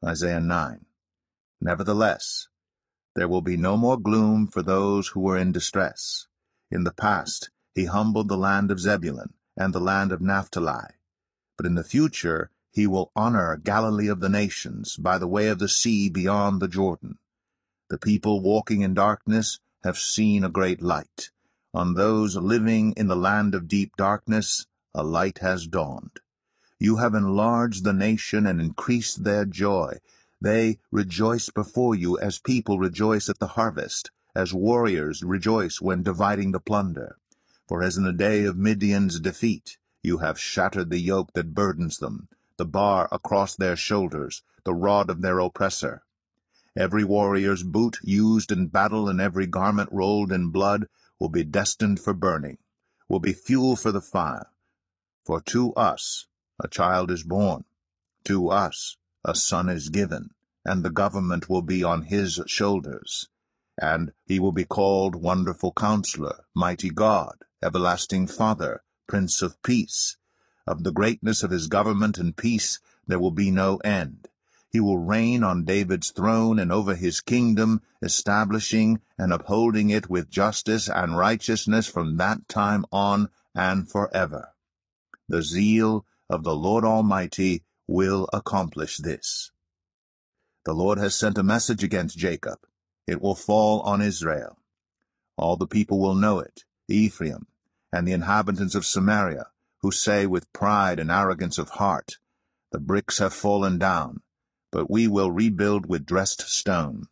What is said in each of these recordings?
Isaiah 9. Nevertheless, there will be no more gloom for those who were in distress. In the past, he humbled the land of Zebulun and the land of Naphtali. But in the future, he will honor Galilee of the nations by the way of the sea beyond the Jordan. The people walking in darkness have seen a great light. On those living in the land of deep darkness, a light has dawned. You have enlarged the nation and increased their joy. They rejoice before you as people rejoice at the harvest, as warriors rejoice when dividing the plunder. For as in the day of Midian's defeat, you have shattered the yoke that burdens them, the bar across their shoulders, the rod of their oppressor. Every warrior's boot used in battle and every garment rolled in blood will be destined for burning, will be fuel for the fire. For to us a child is born, to us a son is given, and the government will be on his shoulders. And he will be called Wonderful Counselor, Mighty God, Everlasting Father, Prince of Peace. Of the greatness of his government and peace there will be no end. He will reign on David's throne and over his kingdom, establishing and upholding it with justice and righteousness from that time on and forever. The zeal of the Lord Almighty will accomplish this. The Lord has sent a message against Jacob. It will fall on Israel. All the people will know it, Ephraim, and the inhabitants of Samaria, who say with pride and arrogance of heart, "The bricks have fallen down, but we will rebuild with dressed stone.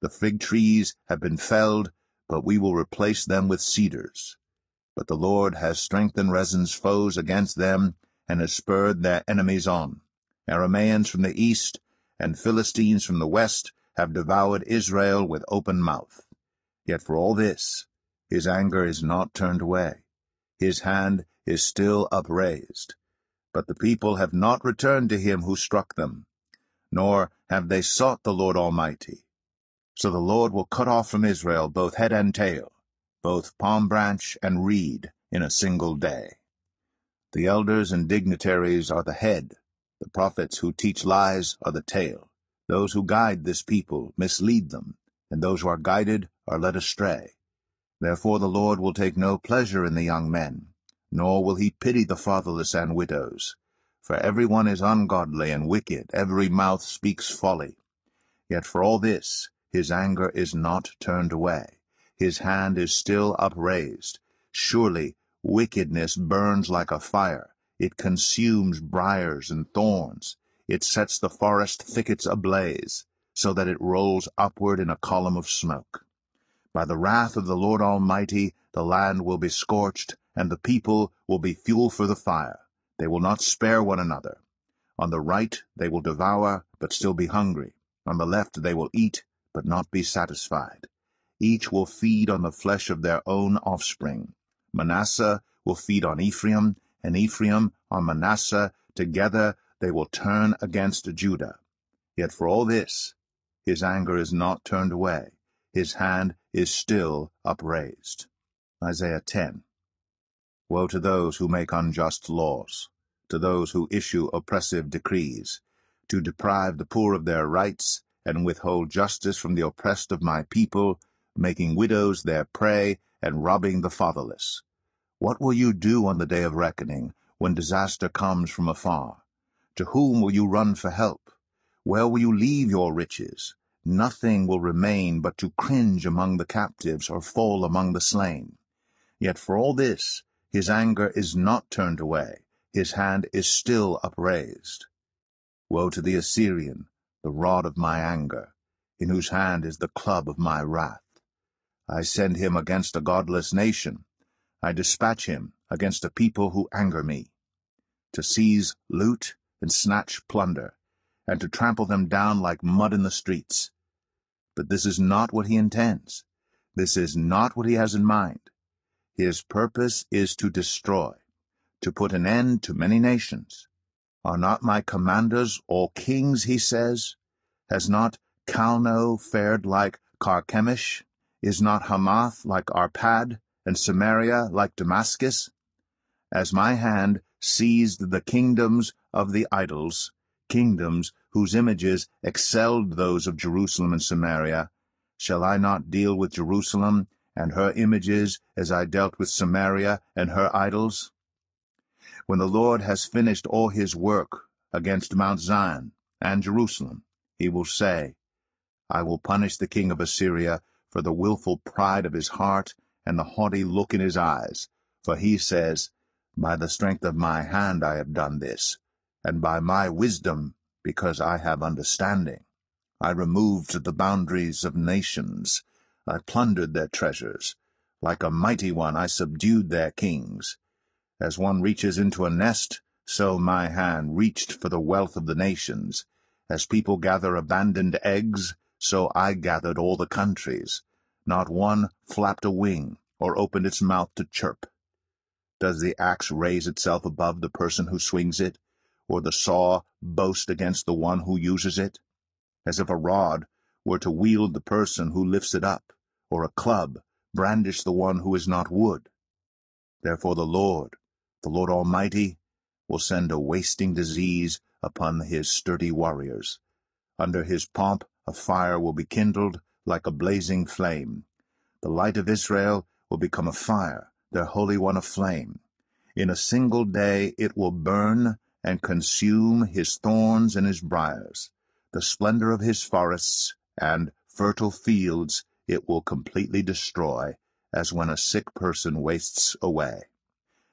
The fig trees have been felled, but we will replace them with cedars." But the Lord has strengthened Rezin's foes against them, and has spurred their enemies on. Aramaeans from the east and Philistines from the west have devoured Israel with open mouth. Yet for all this, his anger is not turned away. His hand is still upraised. But the people have not returned to him who struck them, nor have they sought the Lord Almighty. So the Lord will cut off from Israel both head and tail, both palm branch and reed, in a single day. The elders and dignitaries are the head. The prophets who teach lies are the tail. Those who guide this people mislead them, and those who are guided are led astray. Therefore the Lord will take no pleasure in the young men, nor will he pity the fatherless and widows. For every one is ungodly and wicked, every mouth speaks folly. Yet for all this his anger is not turned away. His hand is still upraised. Surely wickedness burns like a fire. It consumes briars and thorns. It sets the forest thickets ablaze, so that it rolls upward in a column of smoke. By the wrath of the Lord Almighty the land will be scorched, and the people will be fuel for the fire. They will not spare one another. On the right they will devour, but still be hungry. On the left they will eat, but not be satisfied. Each will feed on the flesh of their own offspring. Manasseh will feed on Ephraim, and Ephraim on Manasseh. Together they will turn against Judah. Yet for all this his anger is not turned away. His hand is still upraised. Isaiah 10. Woe to those who make unjust laws, to those who issue oppressive decrees, to deprive the poor of their rights, and withhold justice from the oppressed of my people, making widows their prey, and robbing the fatherless. What will you do on the day of reckoning, when disaster comes from afar? To whom will you run for help? Where will you leave your riches? Nothing will remain but to cringe among the captives, or fall among the slain. Yet for all this his anger is not turned away. His hand is still upraised. Woe to the Assyrian, the rod of my anger, in whose hand is the club of my wrath. I send him against a godless nation. I dispatch him against a people who anger me, to seize loot and snatch plunder, and to trample them down like mud in the streets. But this is not what he intends. This is not what he has in mind. His purpose is to destroy, to put an end to many nations. Are not my commanders all kings, he says? Has not Calno fared like Carchemish? Is not Hamath like Arpad, and Samaria like Damascus? As my hand seized the kingdoms of the idols, kingdoms whose images excelled those of Jerusalem and Samaria, shall I not deal with Jerusalem and her images as I dealt with Samaria and her idols? When the Lord has finished all his work against Mount Zion and Jerusalem, he will say, I will punish the king of Assyria for the willful pride of his heart and the haughty look in his eyes. For he says, By the strength of my hand I have done this, and by my wisdom, because I have understanding. I removed the boundaries of nations. I plundered their treasures. Like a mighty one I subdued their kings. As one reaches into a nest, so my hand reached for the wealth of the nations. As people gather abandoned eggs, so I gathered all the countries. Not one flapped a wing or opened its mouth to chirp. Does the axe raise itself above the person who swings it, or the saw boast against the one who uses it? As if a rod were to wield the person who lifts it up, or a club brandish the one who is not wood. Therefore the Lord Almighty, will send a wasting disease upon his sturdy warriors. Under his pomp a fire will be kindled like a blazing flame. The light of Israel will become a fire, their Holy One a flame. In a single day it will burn and consume his thorns and his briars. The splendor of his forests and fertile fields it will completely destroy, as when a sick person wastes away.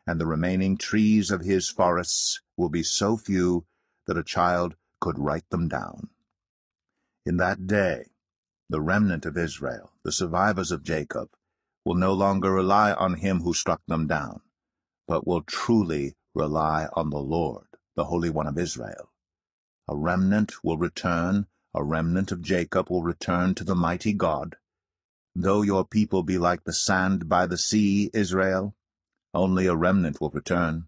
And the remaining trees of his forests will be so few that a child could write them down. In that day, the remnant of Israel, the survivors of Jacob, will no longer rely on him who struck them down, but will truly rely on the Lord, the Holy One of Israel. A remnant will return, a remnant of Jacob will return to the mighty God. Though your people be like the sand by the sea, Israel, only a remnant will return.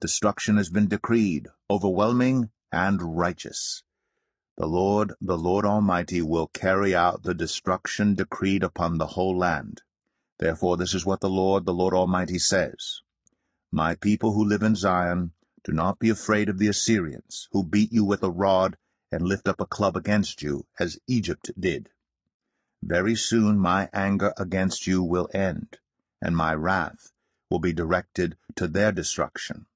Destruction has been decreed, overwhelming and righteous. The Lord Almighty, will carry out the destruction decreed upon the whole land. Therefore this is what the Lord Almighty says. My people who live in Zion, do not be afraid of the Assyrians, who beat you with a rod and lift up a club against you, as Egypt did. Very soon my anger against you will end, and my wrath will be directed to their destruction.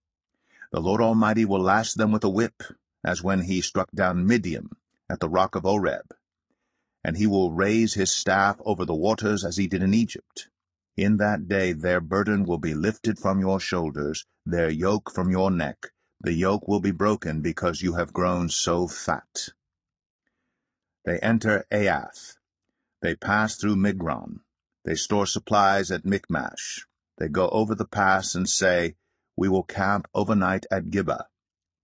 The Lord Almighty will lash them with a whip, as when he struck down Midian at the rock of Oreb. And he will raise his staff over the waters as he did in Egypt. In that day their burden will be lifted from your shoulders, their yoke from your neck. The yoke will be broken because you have grown so fat. They enter Aiath. They pass through Migron. They store supplies at Michmash. They go over the pass and say, We will camp overnight at Gibeah.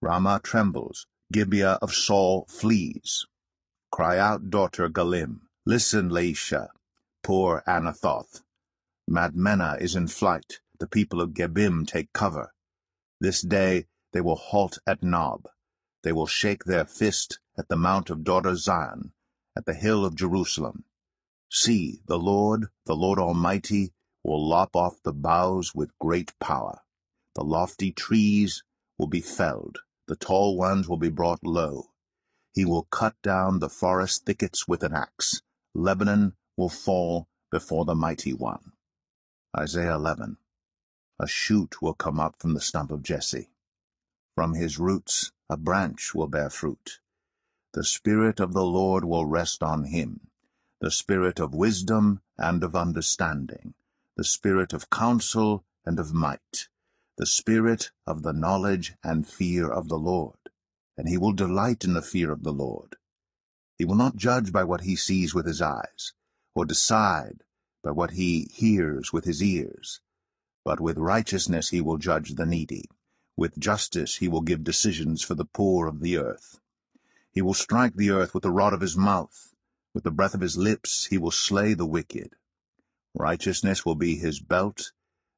Ramah trembles, Gibeah of Saul flees. Cry out, daughter Galim. Listen, Laisha, poor Anathoth. Madmenah is in flight. The people of Gebim take cover. This day they will halt at Nob. They will shake their fist at the mount of daughter Zion, at the hill of Jerusalem. See, the Lord Almighty, will lop off the boughs with great power. The lofty trees will be felled, the tall ones will be brought low. He will cut down the forest thickets with an axe. Lebanon will fall before the mighty one. Isaiah 11. A shoot will come up from the stump of Jesse. From his roots a branch will bear fruit. The Spirit of the Lord will rest on him, the Spirit of wisdom and of understanding, the Spirit of counsel and of might, the Spirit of the knowledge and fear of the Lord. And he will delight in the fear of the Lord. He will not judge by what he sees with his eyes, or decide by what he hears with his ears. But with righteousness he will judge the needy. With justice he will give decisions for the poor of the earth. He will strike the earth with the rod of his mouth. With the breath of his lips he will slay the wicked. Righteousness will be his belt,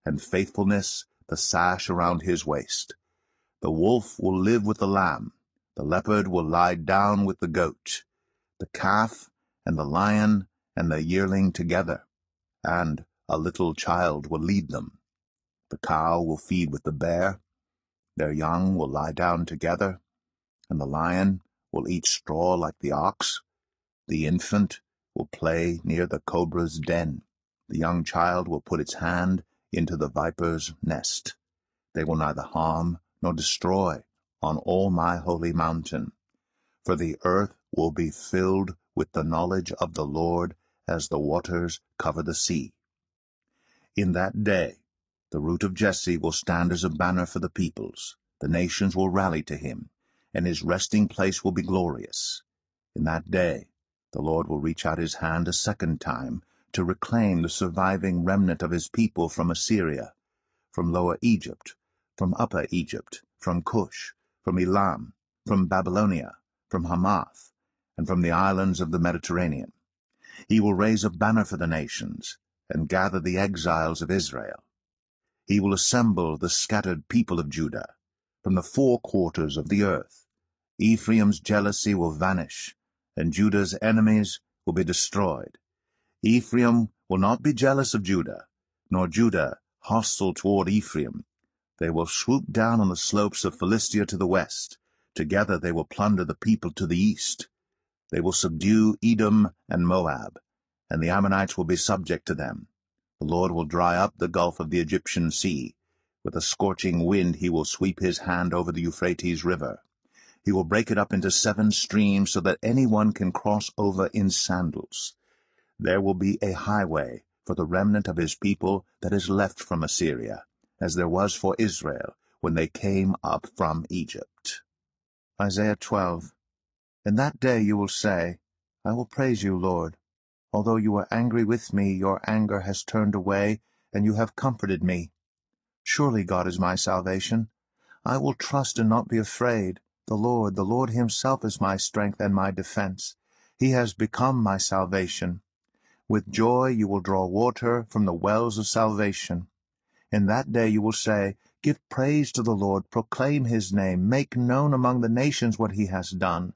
and faithfulness the sash around his waist. The wolf will live with the lamb. The leopard will lie down with the goat. The calf and the lion and the yearling together, and a little child will lead them. The cow will feed with the bear. Their young will lie down together. and the lion will eat straw like the ox. The infant will play near the cobra's den. The young child will put its hand into the viper's nest. They will neither harm nor destroy on all my holy mountain. For the earth will be filled with the knowledge of the Lord as the waters cover the sea. In that day the root of Jesse will stand as a banner for the peoples. The nations will rally to him, and his resting place will be glorious. In that day the Lord will reach out his hand a second time to reclaim the surviving remnant of his people from Assyria, from Lower Egypt, from Upper Egypt, from Cush, from Elam, from Babylonia, from Hamath, and from the islands of the Mediterranean. He will raise a banner for the nations, and gather the exiles of Israel. He will assemble the scattered people of Judah from the four quarters of the earth. Ephraim's jealousy will vanish, and Judah's enemies will be destroyed. Ephraim will not be jealous of Judah, nor Judah hostile toward Ephraim. They will swoop down on the slopes of Philistia to the west. Together they will plunder the people to the east. They will subdue Edom and Moab, and the Ammonites will be subject to them. The Lord will dry up the gulf of the Egyptian sea. With a scorching wind he will sweep his hand over the Euphrates River. He will break it up into 7 streams so that anyone can cross over in sandals. There will be a highway for the remnant of his people that is left from Assyria, as there was for Israel when they came up from Egypt. Isaiah 12. In that day you will say, I will praise you, Lord. Although you were angry with me, your anger has turned away, and you have comforted me. Surely God is my salvation. I will trust and not be afraid. The Lord himself is my strength and my defense. He has become my salvation. With joy you will draw water from the wells of salvation. In that day you will say, Give praise to the Lord, proclaim his name, make known among the nations what he has done,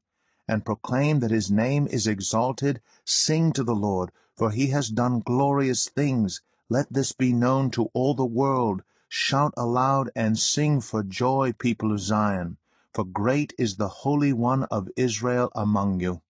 and proclaim that his name is exalted. Sing to the Lord, for he has done glorious things. Let this be known to all the world. Shout aloud and sing for joy, people of Zion, for great is the Holy One of Israel among you.